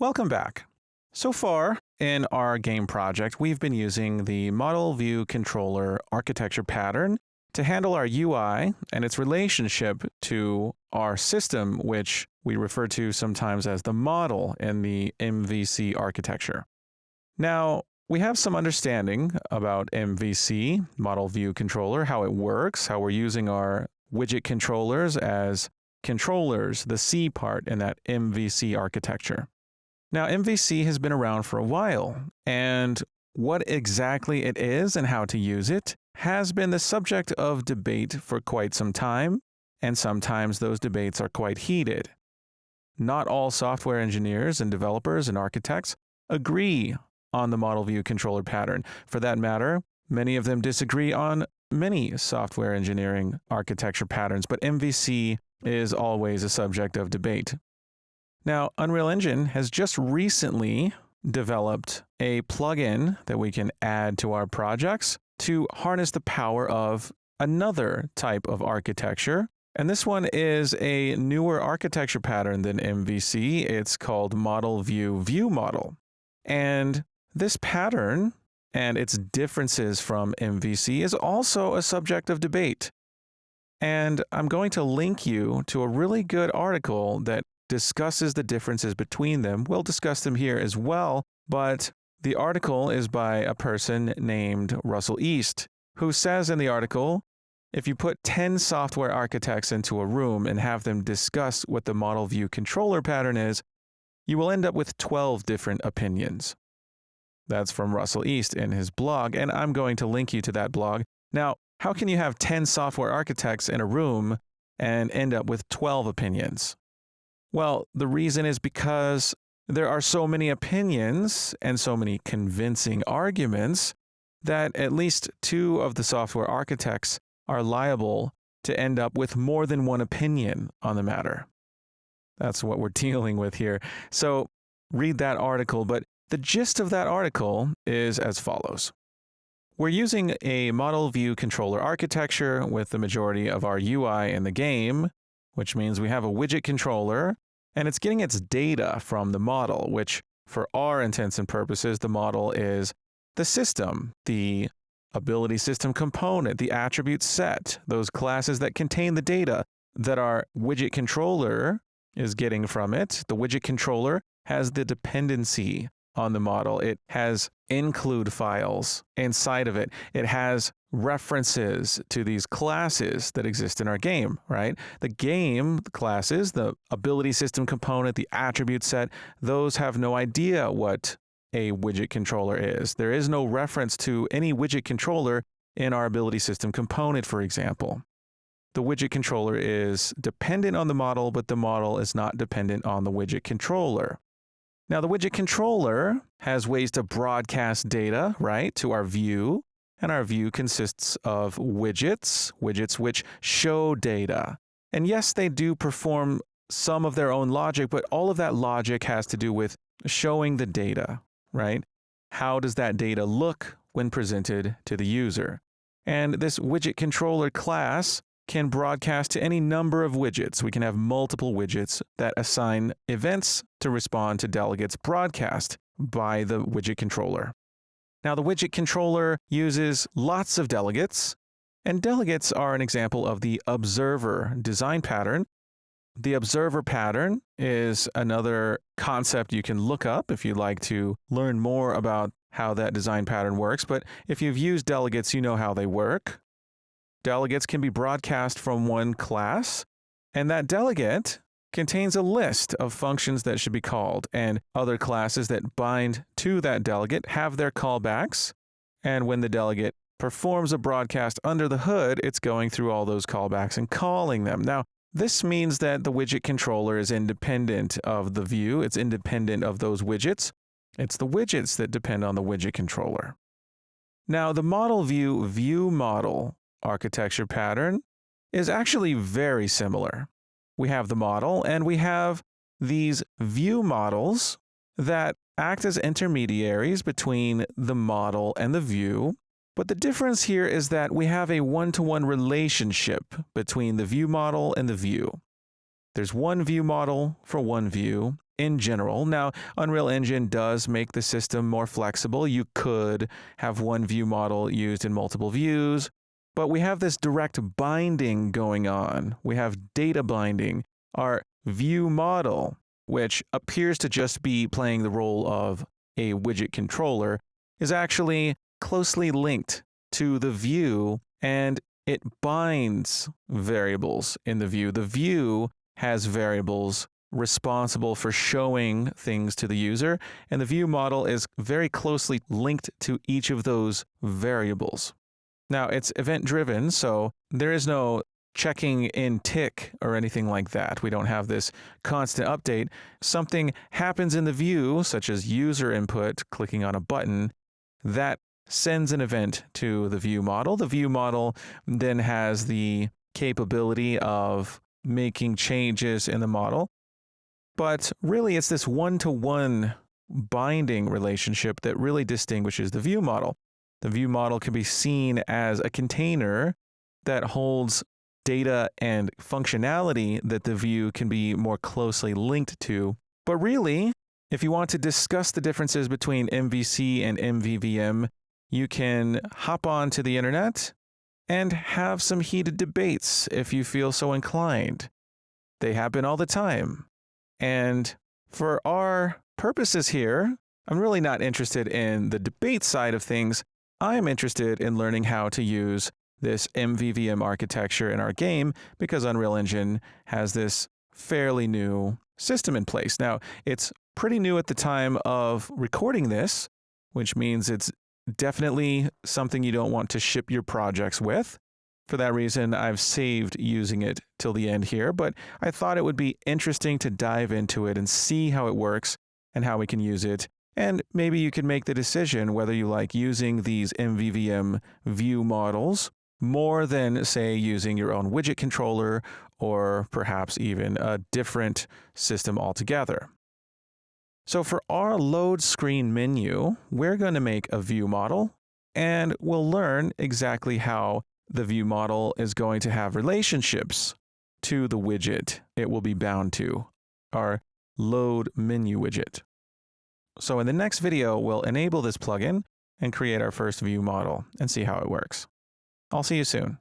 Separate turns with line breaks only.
Welcome back. So far in our game project, we've been using the Model View Controller architecture pattern to handle our UI and its relationship to our system, which we refer to sometimes as the model in the MVC architecture. Now, we have some understanding about MVC, Model View Controller, how it works, how we're using our widget controllers as controllers, the C part in that MVC architecture. Now, MVC has been around for a while, and what exactly it is and how to use it has been the subject of debate for quite some time, and sometimes those debates are quite heated. Not all software engineers and developers and architects agree on the Model View Controller pattern. For that matter, many of them disagree on many software engineering architecture patterns, but MVC is always a subject of debate. Now, Unreal Engine has just recently developed a plugin that we can add to our projects to harness the power of another type of architecture. And this one is a newer architecture pattern than MVC. It's called Model View View Model. And this pattern and its differences from MVC is also a subject of debate. And I'm going to link you to a really good article that discusses the differences between them. We'll discuss them here as well, but the article is by a person named Russell East, who says in the article, if you put 10 software architects into a room and have them discuss what the Model View Controller pattern is, you will end up with 12 different opinions. That's from Russell East in his blog, and I'm going to link you to that blog. Now, how can you have 10 software architects in a room and end up with 12 opinions? Well, the reason is because there are so many opinions and so many convincing arguments that at least 2 of the software architects are liable to end up with more than one opinion on the matter. That's what we're dealing with here. So read that article, but the gist of that article is as follows. We're using a Model View Controller architecture with the majority of our UI in the game, which means we have a widget controller, and it's getting its data from the model, which for our intents and purposes, the model is the system, the ability system component, the attribute set, those classes that contain the data that our widget controller is getting from it. The widget controller has the dependency on the model. It has include files inside of it. It has references to these classes that exist in our game, right? The game classes, the ability system component, the attribute set, those have no idea what a widget controller is. There is no reference to any widget controller in our ability system component, for example. The widget controller is dependent on the model, but the model is not dependent on the widget controller. Now, the widget controller has ways to broadcast data, right, to our view, and our view consists of widgets which show data. And yes, they do perform some of their own logic, but all of that logic has to do with showing the data, right? How does that data look when presented to the user? And this widget controller class can broadcast to any number of widgets. We can have multiple widgets that assign events to respond to delegates broadcast by the widget controller. Now, the widget controller uses lots of delegates, and delegates are an example of the observer design pattern. The observer pattern is another concept you can look up if you'd like to learn more about how that design pattern works, but if you've used delegates, you know how they work. Delegates can be broadcast from one class, and that delegate contains a list of functions that should be called, and other classes that bind to that delegate have their callbacks, and when the delegate performs a broadcast under the hood, it's going through all those callbacks and calling them. Now, this means that the widget controller is independent of the view, it's independent of those widgets. It's the widgets that depend on the widget controller. Now, the Model View View Model architecture pattern is actually very similar. We have the model and we have these view models that act as intermediaries between the model and the view. But the difference here is that we have a one-to-one relationship between the view model and the view. There's one view model for one view in general. Now, Unreal Engine does make the system more flexible. You could have one view model used in multiple views, but we have this direct binding going on. We have data binding. Our view model, which appears to just be playing the role of a widget controller, is actually closely linked to the view, and it binds variables in the view. The view has variables responsible for showing things to the user, and the view model is very closely linked to each of those variables. Now, it's event-driven, so there is no checking in tick or anything like that. We don't have this constant update. Something happens in the view, such as user input, clicking on a button, that sends an event to the view model. The view model then has the capability of making changes in the model. But really, it's this one-to-one binding relationship that really distinguishes the view model. The view model can be seen as a container that holds data and functionality that the view can be more closely linked to. But really, if you want to discuss the differences between MVC and Mvvm, you can hop onto the internet and have some heated debates if you feel so inclined. They happen all the time. And for our purposes here, I'm really not interested in the debate side of things. I'm interested in learning how to use this Mvvm architecture in our game because Unreal Engine has this fairly new system in place. Now, it's pretty new at the time of recording this, which means it's definitely something you don't want to ship your projects with. For that reason, I've saved using it till the end here, but I thought it would be interesting to dive into it and see how it works and how we can use it. And maybe you can make the decision whether you like using these Mvvm view models more than, say, using your own widget controller or perhaps even a different system altogether. So for our load screen menu, we're going to make a view model, and we'll learn exactly how the view model is going to have relationships to the widget it will be bound to, our load menu widget. So in the next video, we'll enable this plugin and create our first view model and see how it works. I'll see you soon.